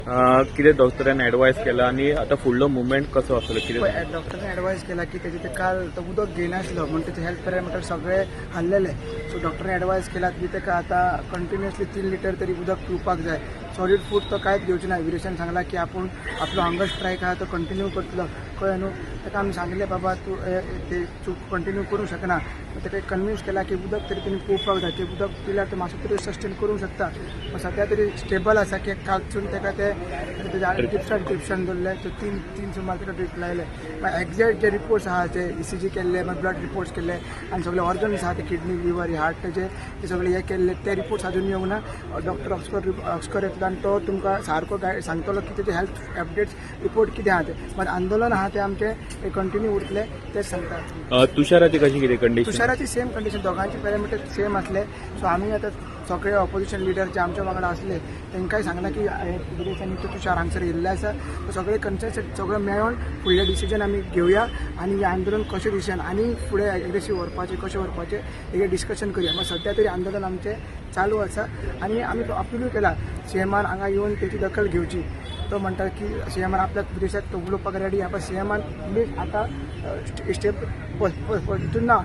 कितें डॉक्टरान एडवायस केला आणि आता फुडलो मुवमेंट कसो आसलो कितें डॉक्टरांनी ॲडवाईस केला की त्याचे ते काल तो उदक घेयनासलो म्हणून त्याचे हेल्थ पॅरामिटर सगळे हल्लेले. सो डॉक्टरांनी ॲडवाईस केला की ताका आता कंटिन्युअसली 3 लिटर तरी उदक पिवपाक जाय. सॉलिड फूड तो कांयच घेवचे ना. विरेशान सांगला की आपण आपलो हंगर स्ट्रायक आहा तो कंटिन्यू करतलो. कळ्ळें न्हू. ताका आमी सांगले बाबा तूं ते चूक कंटिन्यू करूंक शकना. ताका कन्विन्स केला की उदक तरी तेणी पिवपाक जाय. ते उदक पिल्यार तो मातसो तरी सस्टेन करूंक शकता. सध्या तरी स्टेबल आसा की कालसून ताका ते ड्रिप्सान दवरले. तो तीन सुमार ताका ड्रिप लायले. एक्झॅक्ट जे रिपोर्ट्स आहा ते ECG केल्ले, मागीर ब्लड रिपोर्ट्स केल्ले आनी सगळे ऑर्गन्स आहा ते किडनी, लिव्हर, हार्ट ते सगळे हे केल्ले. ते रिपोर्ट्स अजून येवंक ना. डॉक्टर ऑक्सकर येतलो आनी तो तुमकां सारको सांगतलो की तेजे हेल्थ अपडेट्स रिपोर्ट कितें आहा ते. मात आंदोलन आहा ते आमचे कंटिन्यू उरतले तेच सांगता. तुषाराची कशी कितें कंडिशन? तुषाराची सेम कंडिशन, दोगांचे पॅरामिटर सेम असले. सो आम्ही आता सगळे ऑपोजिशन लिडर जे आमच्या वांगडा असले तांकांय सांगला की विदेशांनी तुषार हांगसर येयल्ले आसा. सगळे कन्सेंट सगळें मेळोन फुडलें डिसिजन आमी घेवया आनी हें आंदोलन कशें दिशेन आनी फुडें एग्रेसीव व्हरपाचें कशें व्हरपाचें हेजेर डिस्कशन करया. मात सद्या तरी आंदोलन आमचें चालू आसा आनी आमी अपीलूय केला CMान हांगा येवन तेची दखल घेवची. तो म्हणटा की CMान आपल्या विदेशाक तो उलोवपाक रेडी आहा. पण CMान आतां स्टेप हितून ना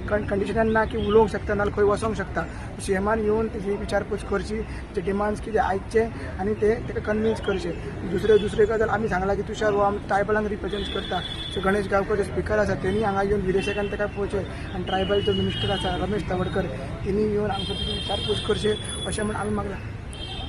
कंडिशनान ना की उलोवंक शकता ना खंय वचोंक शकता. CMान येवन तेजी विचारपूस करची, तेचे डिमांड्स कितें आयकचे आनी ते ताका कन्विन्स करचे. दुसरे गजाल आमी सांगला की तुषार हो आमी ट्रायबलांक रिप्रेझेंट करता. सो गणेश गांवकर जे स्पिकर आसा तेणी हांगा येवन विदेशाकान ताका पळोवचे आनी ट्रायबल जो मिनिस्टर आसा रमेश तवडकर तेणी येवन आमकां तेजी विचारपूस करचे अशें म्हण आमी मागला.